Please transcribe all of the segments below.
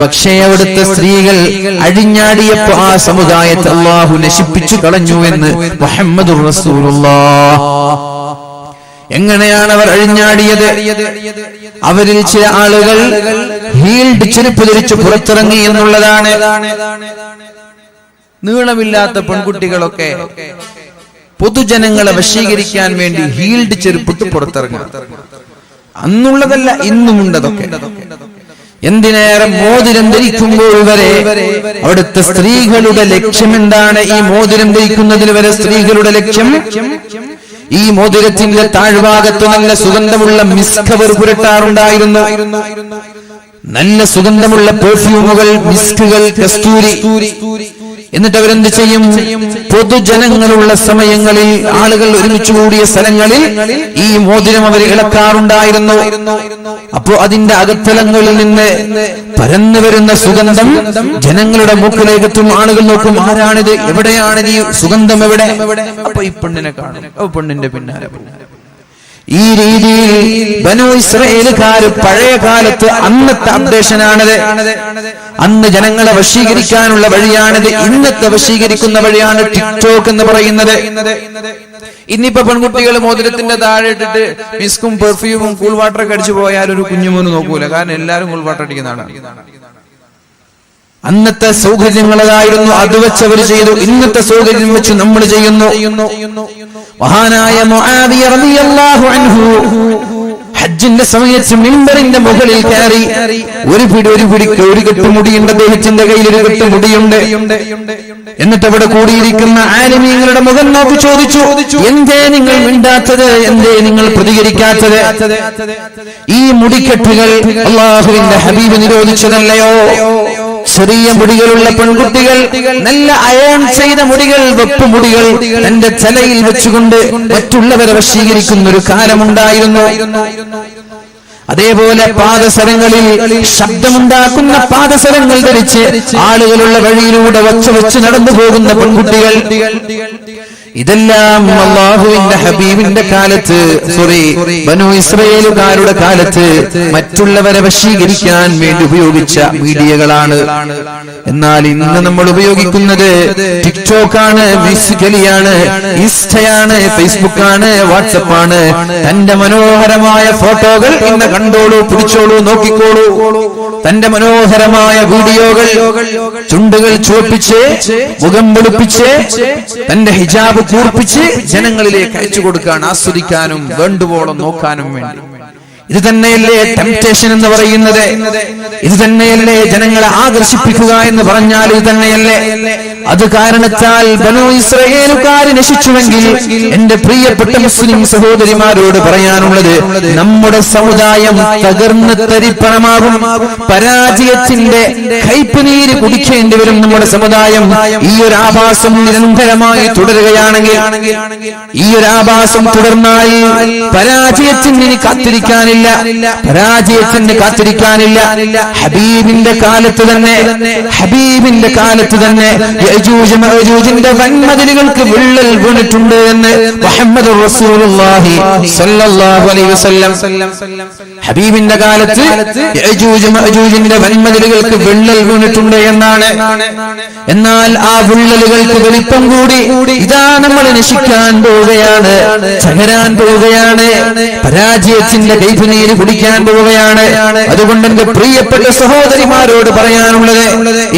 പക്ഷേ അവിടുത്തെ സ്ത്രീകൾ അഴിഞ്ഞാടിയപ്പോൾ ആ സമുദായത്തെ അല്ലാഹു നശിപ്പിച്ചു കളഞ്ഞു എന്ന് മുഹമ്മദുർ റസൂലുള്ളാഹ്. എങ്ങനെയാണ് അവർ അഴിഞ്ഞാടിയത്? അവരിൽ ചില ആളുകൾ ഹീൽഡ് ചെരുപ്പ് ധരിച്ച് പുറത്തിറങ്ങി എന്നുള്ളതാണ്. നീളമില്ലാത്ത പെൺകുട്ടികളൊക്കെ പൊതുജനങ്ങളെ വശീകരിക്കാൻ വേണ്ടി ഹീൽഡ് ചെരുപ്പിട്ട് പുറത്തിറങ്ങുക. അന്നുള്ളതല്ല, ഇന്നുമുണ്ടതൊക്കെ. എന്തിനേറെ മോതിരം ധരിക്കുമ്പോൾ വരെ അവിടുത്തെ സ്ത്രീകളുടെ ലക്ഷ്യം എന്താണ്? ഈ മോതിരം ധരിക്കുന്നതിന് വരെ സ്ത്രീകളുടെ ലക്ഷ്യം ഈ മോതിരത്തിന്റെ താഴ്ഭാഗത്ത് നല്ല സുഗന്ധമുള്ള മിസ്ക് അവർ പുരട്ടാറുണ്ടായിരുന്നു. നല്ല സുഗന്ധമുള്ള പെർഫ്യൂമുകൾ, മിസ്കുകൾ, കസ്തൂരി. എന്നിട്ട് അവരെന്ത് ചെയ്യും? പൊതുജനങ്ങളുള്ള സമയങ്ങളിൽ, ആളുകൾ ഒരുമിച്ച് കൂടിയ സ്ഥലങ്ങളിൽ ഈ മോതിരം അവർ ഇളക്കാറുണ്ടായിരുന്നു. അപ്പോ അതിന്റെ അകത്തലങ്ങളിൽ നിന്ന് പരന്നു വരുന്ന സുഗന്ധം ജനങ്ങളുടെ മൂക്കിലേക്കെത്തും. ആളുകൾ നോക്കും, ആരാണിത്, എവിടെയാണിത്, ഈ സുഗന്ധം എവിടെ? അപ്പൊ ഈ പെണ്ണിനെ കാണും, പെണ്ണിന്റെ പിന്നാലെ. ഈ രീതിയിൽ ബനൂ ഇസ്രായേലുകാർ പഴയ കാലത്ത്, അന്നത്തെ അപ്ഡേഷനാണത്. അന്ന് ജനങ്ങളെ വശീകരിക്കാനുള്ള വഴിയാണിത്. ഇന്നത്തെ വശീകരിക്കുന്ന വഴിയാണ് ടിക്ടോക്ക് എന്ന് പറയുന്നത്. ഇന്നിപ്പോ പെൺകുട്ടികൾ മോതിരത്തിന്റെ താഴെ ഇട്ടിട്ട് മിസ്കും പെർഫ്യൂമും കൂൾ വാട്ടറൊക്കെ അടിച്ചു പോയാൽ ഒരു കുഞ്ഞുമോന് നോക്കൂല. കാരണം എല്ലാരും കൂൾ വാട്ടർ അടിക്കുന്നതാണ്. അന്നത്തെ സൗകര്യങ്ങളായിരുന്നു, അത് വെച്ച് അവർ ചെയ്തു. ഇന്നത്തെ സൗകര്യം വെച്ച് നമ്മൾ ചെയ്യുന്നു. മഹാനായ മുആവിയ റളിയല്ലാഹു അൻഹു ഹജ്ജിന്റെ സമയത്ത് മിമ്പറിന്റെ മുകളിൽ കയറി ഒരു കെട്ടുമുടിയുണ്ട് അദ്ദേഹത്തിന്റെ കയ്യിൽ, ഒരു കെട്ടുമുടിയുണ്ട്. എന്നിട്ട് അവിടെ കൂടിയിരിക്കുന്ന ആലിമീങ്ങളുടെ മുഖം നോക്കി ചോദിച്ചു, എന്തേ നിങ്ങൾ മിണ്ടാത്തത്, എന്തേ നിങ്ങൾ പ്രതികരിക്കാത്തത്? ഈ മുടിക്കെട്ടുകൾ അല്ലാഹുവിന്റെ ഹബീബ് നിരോധിച്ചതല്ലയോ? ചെറിയ മുടികളുള്ള പെൺകുട്ടികൾ, നല്ല അയൺ ചെയ്ത മുടികൾ, വെപ്പ് മുടികൾ തന്റെ തലയിൽ വെച്ചുകൊണ്ട് മറ്റുള്ളവരെ വശീകരിക്കുന്ന ഒരു കാലമുണ്ടായിരുന്നു. അതേപോലെ പാദസരങ്ങളിൽ ശബ്ദമുണ്ടാക്കുന്ന പാദസരങ്ങൾ ധരിച്ച് ആളുകളുള്ള വഴിയിലൂടെ വച്ച് നടന്നു പോകുന്ന പെൺകുട്ടികൾ. ഇതെല്ലാം അല്ലാഹുവിന്റെ ഹബീബിന്റെ കാലത്ത്, ബനൂ ഇസ്രായേലുകാരുടെ കാലത്ത് മറ്റുള്ളവരെ വശീകരിക്കാൻ വേണ്ടി ഉപയോഗിച്ച മീഡിയകളാണ്. എന്നാൽ ഇന്ന് നമ്മൾ ഉപയോഗിക്കുന്നത് ടിക്ടോക്കാണ്, മ്യൂസിക്കലിയാണ്, ഇൻസ്റ്റയാണ്, ഫേസ്ബുക്കാണ്, വാട്സപ്പാണ്. തന്റെ മനോഹരമായ ഫോട്ടോകൾ ഇന്ന് കണ്ടോളൂ, പിടിച്ചോളൂ, നോക്കിക്കോളൂ. തന്റെ മനോഹരമായ വീഡിയോകൾ, ചുണ്ടുകൾ ചുവപ്പിച്ച്, മുഖം വെളുപ്പിച്ച്, തന്റെ ഹിജാബ് കൂർപ്പിച്ച് ജനങ്ങളിലേക്ക് അയച്ചു കൊടുക്കാൻ, ആസ്വദിക്കാനും വേണ്ടുവോളം നോക്കാനും വേണ്ടി. ഇത് തന്നെയല്ലേ ടെംപ്റ്റേഷൻ എന്ന് പറയുന്നത്? ഇത് തന്നെയല്ലേ ജനങ്ങളെ ആകർഷിപ്പിക്കുക എന്ന് പറഞ്ഞാൽ ഇത് തന്നെയല്ലേ? അത് കാരണത്താൽ ബനൂ ഇസ്രായേലുകാർ നശിച്ചുവെങ്കിൽ എന്റെ പ്രിയപ്പെട്ട മുസ്ലിം സഹോദരിമാരോട് പറയാനുള്ളത്, നമ്മുടെ സമുദായം തകർന്ന് തരിപ്പണമാകും. പരാജയത്തിന്റെ കയ്പുനീര് കുടിക്കേണ്ടി വരും നമ്മുടെ സമുദായം. ഈ ഒരു ആഭാസം നിരന്തരമായി തുടരുകയാണെങ്കിൽ, ഈ ഒരു ആഭാസം തുടർന്നാൽ പരാജയത്തിന് ഇനി കാത്തിരിക്കാനില്ല, പരാജയത്തിന് കാത്തിരിക്കാനില്ല. ഹബീബിന്റെ കാലത്ത് തന്നെ യജൂജ് മഅജൂജിന്റെ വൻമതിലുകൾക്ക് വിള്ളൽ വീണിട്ടുണ്ട് എന്ന് മുഹമ്മദുർ റസൂലുള്ളാഹി സ്വല്ലല്ലാഹു അലൈഹി വസല്ലം. ഹബീബിന്റെ കാലത്ത് യജൂജ് മഅജൂജിന്റെ വൻമതിലുകൾക്ക് വിള്ളൽ വീണിട്ടുണ്ട് എന്നാണ്. എന്നാൽ ആ വിള്ളലുകൾക്ക് വലിപ്പം കൂടി ഇതാ നമ്മൾ നശിക്കാൻ പോവുകയാണ്, തകരാൻ പോവുകയാണ്, പരാജയത്തിന്റെ കൈപ്പുനീര് കുടിക്കാൻ പോവുകയാണ്. അതുകൊണ്ട് എന്റെ പ്രിയപ്പെട്ട സഹോദരിമാരോട് പറയാനുള്ളത്,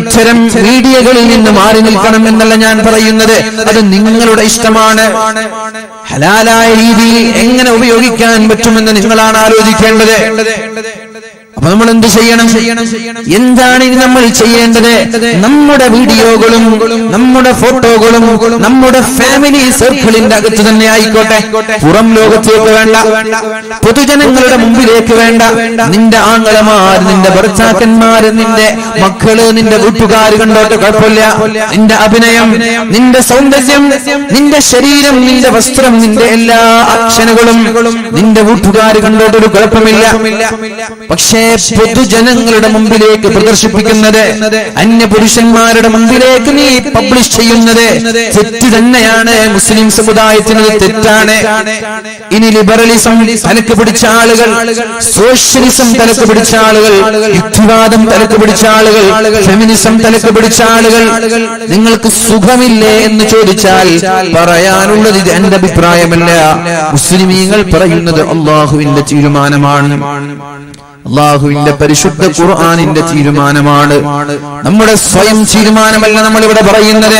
ഇത്തരം മീഡിയകളിൽ നിന്ന് മാറി നിൽക്കണം എന്നല്ല ഞാൻ പറയുന്നത്. അത് നിങ്ങളുടെ ഇഷ്ടമാണ്. ഹലാലായ രീതിയിൽ എങ്ങനെ ഉപയോഗിക്കാൻ പറ്റുമെന്ന് നിങ്ങളാണ് ആലോചിക്കേണ്ടത്. അപ്പൊ നമ്മൾ എന്ത് ചെയ്യണം? എന്താണ് ഇനി നമ്മൾ ചെയ്യേണ്ടത്? നമ്മുടെ വീഡിയോകളും നമ്മുടെ ഫോട്ടോകളും നമ്മുടെ ഫാമിലി സർക്കിളിന്റെ അകത്ത് തന്നെ ആയിക്കോട്ടെ, പുറം ലോകത്തേക്ക് വേണ്ട, പൊതുജനങ്ങളുടെ മുമ്പിലേക്ക് വേണ്ട. നിന്റെ ആങ്ങളമാർ, നിന്റെ ഭർത്താക്കന്മാർ, നിന്റെ മക്കള്, നിന്റെ വീട്ടുകാർ കണ്ടോട്ടെ, കുഴപ്പമില്ല. നിന്റെ അഭിനയം, നിന്റെ സൗന്ദര്യം, നിന്റെ ശരീരം, നിന്റെ വസ്ത്രം, നിന്റെ എല്ലാ ആക്ഷനുകളും നിന്റെ വീട്ടുകാർ കണ്ടോട്ടൊരു കുഴപ്പമില്ല. പക്ഷേ പൊതുജനങ്ങളുടെ മുമ്പിലേക്ക് പ്രദർശിപ്പിക്കുന്നത്, അന്യപുരുഷന്മാരുടെ മുമ്പിലേക്ക് നീ പബ്ലിഷ് ചെയ്യുന്നത് തെറ്റ് തന്നെയാണ്. മുസ്ലിം സമുദായത്തിന് തെറ്റാണ്. ഇനി ലിബറലിസം തലക്ക് പിടിച്ച ആളുകൾ, സോഷ്യലിസം തലക്ക് പിടിച്ച ആളുകൾ, യുക്തിവാദം തലക്ക് പിടിച്ച ആളുകൾ, ഫെമിനിസം തലക്ക് പിടിച്ച ആളുകൾ, നിങ്ങൾക്ക് സുഖമില്ലേ എന്ന് ചോദിച്ചാൽ പറയാനുള്ളത് ഇത് എന്റെ അഭിപ്രായമല്ല, മുസ്ലിമീങ്ങൾ പറയുന്നത് അള്ളാഹുവിന്റെ തീരുമാനമാണ്, അള്ളാഹുവിന്റെ പരിശുദ്ധ ഖുർആനിന്റെ തീരുമാനമാണ്, നമ്മുടെ സ്വയം തീരുമാനമല്ല നമ്മൾ ഇവിടെ പറയുന്നത്.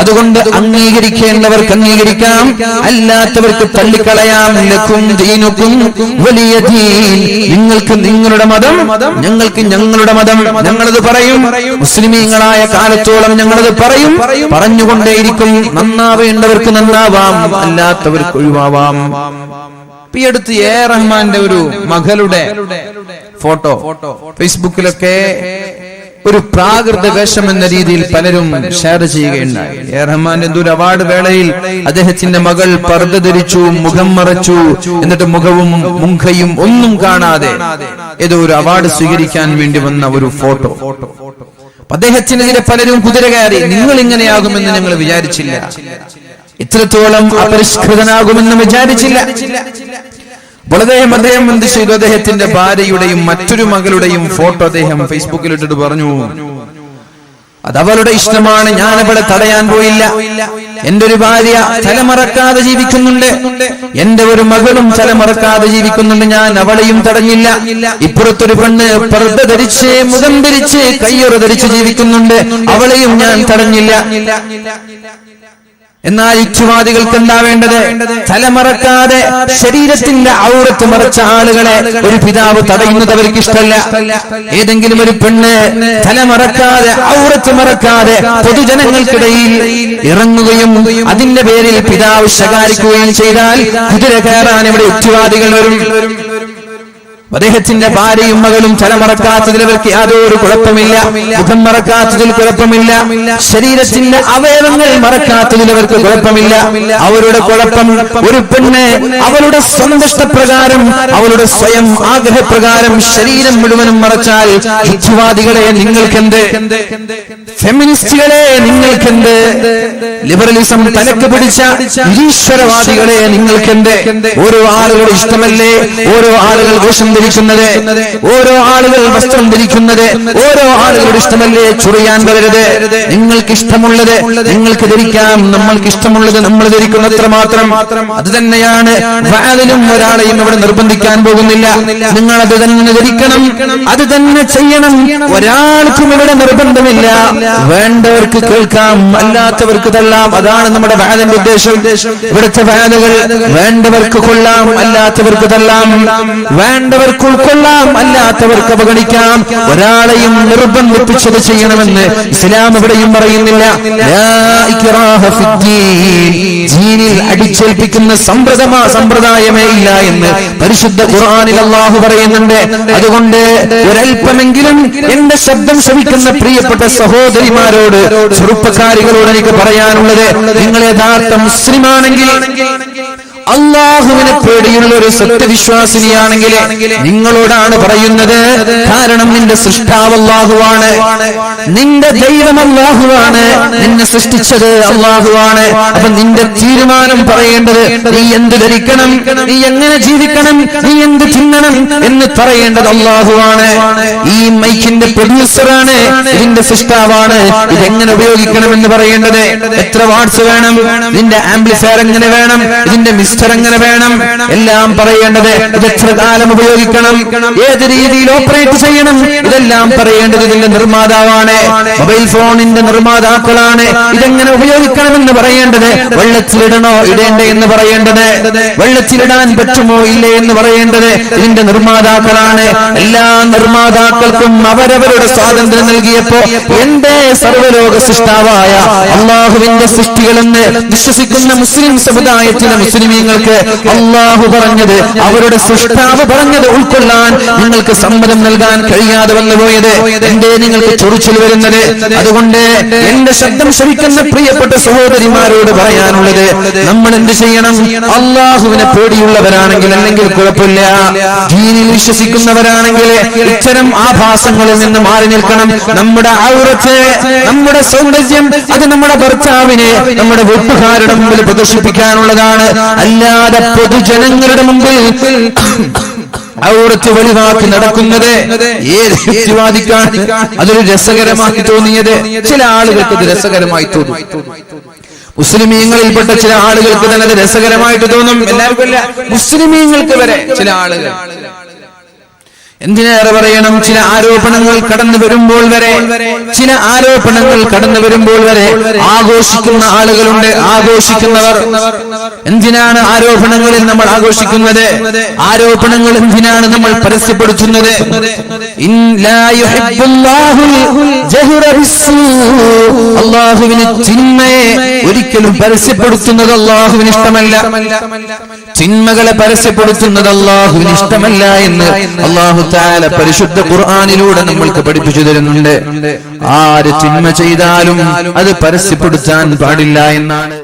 അതുകൊണ്ട് അംഗീകരിക്കേണ്ടവർക്ക് അംഗീകരിക്കാം, അല്ലാത്തവർക്ക് തള്ളിക്കളയാം. ലക്കും ദീനുക്കും വലിയ ദീൻ, നിങ്ങൾക്ക് നിങ്ങളുടെ മതം, ഞങ്ങൾക്ക് ഞങ്ങളുടെ മതം. ഞങ്ങളത് പറയും, മുസ്ലിമീങ്ങളായ കാലത്തോളം ഞങ്ങളത് പറയും, പറഞ്ഞുകൊണ്ടേയിരിക്കും. നന്നാവേണ്ടവർക്ക് നന്നാവാം, അല്ലാത്തവർക്ക് ഒഴിവാവാം. ഈ അടുത്ത് എ റഹ്മാന്റെ ഒരു മകളുടെ ഫോട്ടോ ഫേസ്ബുക്കിലൊക്കെ ഒരു പ്രാകൃത വേഷം എന്ന രീതിയിൽ പലരും ഷെയർ ചെയ്യുകയുണ്ടായി. എ റഹ്മാന്റെ എന്തോ ഒരു അവാർഡ് വേളയിൽ അദ്ദേഹത്തിന്റെ മകൾ പർദ്ദ ധരിച്ചു, മുഖം മറച്ചു, എന്നിട്ട് മുഖവും മുഖയും ഒന്നും കാണാതെ ഏതോ ഒരു അവാർഡ് സ്വീകരിക്കാൻ വേണ്ടി വന്ന ഒരു ഫോട്ടോ. അദ്ദേഹത്തിനെതിരെ പലരും കുതിര കയറി. നിങ്ങൾ ഇങ്ങനെയാകുമെന്ന് ഞങ്ങൾ വിചാരിച്ചില്ല, ഇത്രത്തോളം അപരിഷ്കൃതനാകുമെന്ന് വിചാരിച്ചില്ല. അദ്ദേഹം എന്ത് ചെയ്തു? അദ്ദേഹത്തിന്റെ ഭാര്യയുടെയും മറ്റൊരു മകളുടെയും ഫോട്ടോ അദ്ദേഹം ഫേസ്ബുക്കിൽ ഇട്ടിട്ട് പറഞ്ഞു, അതവളുടെ ഇഷ്ടമാണ്, ഞാനവളെ തടയാൻ പോയില്ല. എന്റെ ഒരു ഭാര്യ തലമറക്കാതെ ജീവിക്കുന്നുണ്ട്, എന്റെ ഒരു മകളും തലമറക്കാതെ ജീവിക്കുന്നുണ്ട്, ഞാൻ അവളെയും തടഞ്ഞില്ല. ഇപ്പുറത്തൊരു പെണ്ണ് പർദ്ദ ധരിച്ച്, മുഖം ധരിച്ച്, കയ്യൊറ ധരിച്ച് ജീവിക്കുന്നുണ്ട്, അവളെയും ഞാൻ തടഞ്ഞില്ല. എന്നാൽ യുക്തിവാദികൾക്ക് എന്താ വേണ്ടത്? തലമറക്കാതെ ശരീരത്തിന്റെ ഔറത്ത് മറച്ച ആളുകളെ ഒരു പിതാവ് തടയുന്നത് അവർക്ക് ഇഷ്ടമല്ല. ഏതെങ്കിലും ഒരു പെണ്ണ് തലമറക്കാതെ ഔറത്ത് മറക്കാതെ പൊതുജനങ്ങൾക്കിടയിൽ ഇറങ്ങുകയും അതിന്റെ പേരിൽ പിതാവ് ശകാരിക്കുകയും ചെയ്താൽ കുതിര കയറാൻ ഇവിടെ യുക്തിവാദികൾ വരും. അദ്ദേഹത്തിന്റെ ഭാര്യയും മകളും തലമറക്കാത്തതിൽ അവർക്ക് യാതൊരു കുഴപ്പമില്ല, മുഖം മറക്കാത്തതിൽ കുഴപ്പമില്ല, ശരീരത്തിന്റെ അവയവങ്ങൾ മറക്കാത്തതിൽ അവർക്ക് കുഴപ്പമില്ല. അവരുടെ കുഴപ്പം ഒരു പെണ്ണ് അവളുടെ സന്തുഷ്ടപ്രകാരം, അവളുടെ സ്വയം ആഗ്രഹപ്രകാരം ശരീരം മുഴുവനും മറച്ചാൽ യുക്തിവാദികളെ നിങ്ങൾക്കെന്ത്, ഫെമിനിസ്റ്റുകളെ നിങ്ങൾക്കെന്ത്, ലിബറലിസം തലക്ക് പിടിച്ച നിരീശ്വരവാദികളെ നിങ്ങൾക്കെന്ത്? ഓരോ ആളുകളുടെ ഇഷ്ടമല്ലേ ഓരോ ആളുകൾ വേഷം ധരിക്കുന്നത്, ഓരോ ആളുകൾ വസ്ത്രം ധരിക്കുന്നത്, ഓരോ ആളുകളുടെ ഇഷ്ടമല്ലേ ചുറിയാൻ വരരുത്. നിങ്ങൾക്ക് ഇഷ്ടമുള്ളത് നിങ്ങൾക്ക് ധരിക്കാം, നമ്മൾക്ക് ഇഷ്ടമുള്ളത് നമ്മൾ ധരിക്കുന്നത്ര മാത്രം. അത് തന്നെയാണ് വാതിലും ഒരാളെയും ഇവിടെ നിർബന്ധിക്കാൻ പോകുന്നില്ല. നിങ്ങൾ അത് തന്നെ ധരിക്കണം, അത് തന്നെ ചെയ്യണം. ഒരാൾക്കും ഇവിടെ നിർബന്ധമില്ല. വേണ്ടവർക്ക് കേൾക്കാം, അല്ലാത്തവർക്ക് തള്ളാം. അതാണ് നമ്മുടെ വാദിന്റെ ഉദ്ദേശം. ഇവിടുത്തെ വാദകൾ വേണ്ടവർക്ക് കൊള്ളാം, അല്ലാത്തവർക്ക് തള്ളാം, വേണ്ടവർക്ക് ഉൾക്കൊള്ളാം, അല്ലാത്തവർക്ക് അവഗണിക്കാം. ഒരാളെയും നിർബന്ധിപ്പിച്ചത് ചെയ്യണമെന്ന് ഇസ്ലാം എവിടെയും പറയുന്നില്ല. ദീനിൽ അടിച്ചേൽപ്പിക്കുന്ന സമ്പ്രദായമേ ഇല്ല എന്ന് പരിശുദ്ധ ഖുർആനിൽ അല്ലാഹു പറയുന്നുണ്ട്. അതുകൊണ്ട് ഒരൽപ്പമെങ്കിലും എന്റെ ശബ്ദം ശ്രവിക്കുന്ന പ്രിയപ്പെട്ട സഹോദരിമാരോട്, ചെറുപ്പക്കാരികളോട് എനിക്ക് പറയാനുള്ളത്, നിങ്ങൾ യഥാർത്ഥ മുസ്ലിമാണെങ്കിൽ, അള്ളാഹുവിനെ പേടിയുള്ള ഒരു സത്യവിശ്വാസിനിയാണെങ്കിൽ നിങ്ങളോടാണ് പറയുന്നത്. കാരണം നിന്റെ സൃഷ്ടാവ് അള്ളാഹുവാണ്, നിന്റെ ദൈവം അള്ളാഹുവാണ്, നിന്നെ സൃഷ്ടിച്ചത് അള്ളാഹുവാണ്. അപ്പൊ നിന്റെ തീരുമാനം പറയേണ്ടത്, നീ എന്ത് ധരിക്കണം, നീ എങ്ങനെ ജീവിക്കണം, നീ എന്ത് തിന്നണം എന്ന് പറയേണ്ടത് അള്ളാഹുവാണ്. ഈ മൈക്കിന്റെ പ്രൊഡ്യൂസറാണ്, ഇതിന്റെ സൃഷ്ടാവാണ്. ഇതെങ്ങനെ ഉപയോഗിക്കണമെന്ന് പറയേണ്ടത്, എത്ര വാട്ട്സ് വേണം, ഇതിന്റെ ആംപ്ലിഫയർ എങ്ങനെ വേണം, ഇതിന്റെ മിസ്റ്റർ എങ്ങനെ വേണം, എല്ലാം പറയേണ്ടത്. ഇത് എത്ര കാലം ഉപയോഗിക്കണം, ഏത് രീതിയിൽ ഓപ്പറേറ്റ് ചെയ്യണം, ഇതെല്ലാം പറയേണ്ടത് ഇതിന്റെ നിർമ്മാതാവാണ്, മൊബൈൽ ഫോണിന്റെ നിർമ്മാതാക്കളാണ്. ഇതെങ്ങനെ ഉപയോഗിക്കണമെന്ന് പറയേണ്ടത്, വെള്ളത്തിലിടണോ ഇടേണ്ടേ എന്ന് പറയേണ്ടത്, വെള്ളത്തിലിടാൻ പറ്റുമോ ഇല്ലേ എന്ന് പറയേണ്ടത് ഇതിന്റെ നിർമ്മാതാക്കളാണ്. എല്ലാ നിർമ്മാതാക്കൾക്കും അവരവരുടെ സ്വാതന്ത്ര്യം നൽകിയപ്പോ എന്റെ സർവ്വലോക സൃഷ്ടാവായ അള്ളാഹുവിന്റെ സൃഷ്ടികളെന്ന് വിശ്വസിക്കുന്ന മുസ്ലിം സമുദായത്തിലെ മുസ്ലിമീ സഹോദരീങ്ങൾക്ക് അള്ളാഹു പറഞ്ഞത്, അവരുടെ സൃഷ്ടാവ് പറഞ്ഞത് ഉൾക്കൊള്ളാൻ നിങ്ങൾക്ക് സമ്മതം നൽകാൻ കഴിയാതെ വന്നുപോയത്? എന്തേ നിങ്ങൾക്ക് ചൊറിച്ചിൽ വരുന്നത്? അതുകൊണ്ട് എന്റെ ശബ്ദം ശ്രവിക്കുന്ന പ്രിയപ്പെട്ട സഹോദരിമാരോട് പറയാനുള്ളത്, നമ്മൾ എന്ത് ചെയ്യണം? അള്ളാഹുവിനെ പേടിയുള്ളവരാണെങ്കിൽ, അല്ലെങ്കിൽ കുഴപ്പമില്ല, ദീനിൽ വിശ്വസിക്കുന്നവരാണെങ്കിൽ ഇത്തരം ആഭാസങ്ങളിൽ നിന്ന് മാറി നിൽക്കണം. നമ്മുടെ ഔറത്ത്, നമ്മുടെ സൗന്ദര്യം, അത് നമ്മുടെ ഭർത്താവിനെ നമ്മുടെ വീട്ടുകാരുടെ മുമ്പിൽ പ്രദർശിപ്പിക്കാനുള്ളതാണ്. അല്ലാതെ പൊതുജനങ്ങളുടെ മുമ്പിൽ ഔറത്ത് വെളിവാക്കി നടക്കുന്നത് ഏത് യുക്തിവാദിക്കാണ് അതൊരു രസകരമാക്കി തോന്നിയത്? ചില ആളുകൾക്ക് അത് രസകരമായി തോന്നും. മുസ്ലിമീങ്ങളിൽപ്പെട്ട ചില ആളുകൾക്ക് തന്നെ അത് രസകരമായിട്ട് തോന്നും. എല്ലാവർക്കും അല്ല, മുസ്ലിമീങ്ങൾക്ക് വരെ ചില ആളുകൾ. എന്തിനേറെ പറയണം, ചില ആരോപണങ്ങൾ കടന്നു വരുമ്പോൾ വരെ, ചില ആരോപണങ്ങൾ കടന്നു വരുമ്പോൾ വരെ ആഘോഷിക്കുന്ന ആളുകളുണ്ട്, ആഘോഷിക്കുന്നവർ. എന്തിനാണ് ആരോപണങ്ങളിൽ നമ്മൾ ആഘോഷിക്കുന്നത്? ആരോപണങ്ങൾ എന്തിനാണ് നമ്മൾ പരസ്യപ്പെടുത്തുന്നത്? അല്ലാഹുവിന് തിന്മയെ ഒരിക്കലും പരസ്യപ്പെടുത്തുന്നത് അല്ലാഹുവിന് ഇഷ്ടമല്ല. തിന്മകളെ പരസ്യപ്പെടുത്തുന്നത് അല്ലാഹുവിന് ഇഷ്ടമല്ല എന്ന് അല്ലാഹു തആല പരിശുദ്ധ ഖുർആനിലൂടെ നമ്മൾക്ക് പഠിപ്പിച്ചു തരുന്നുണ്ട്. ആര് തിന്മ ചെയ്താലും അത് പരസ്യപ്പെടുത്താൻ പാടില്ല എന്നാണ്.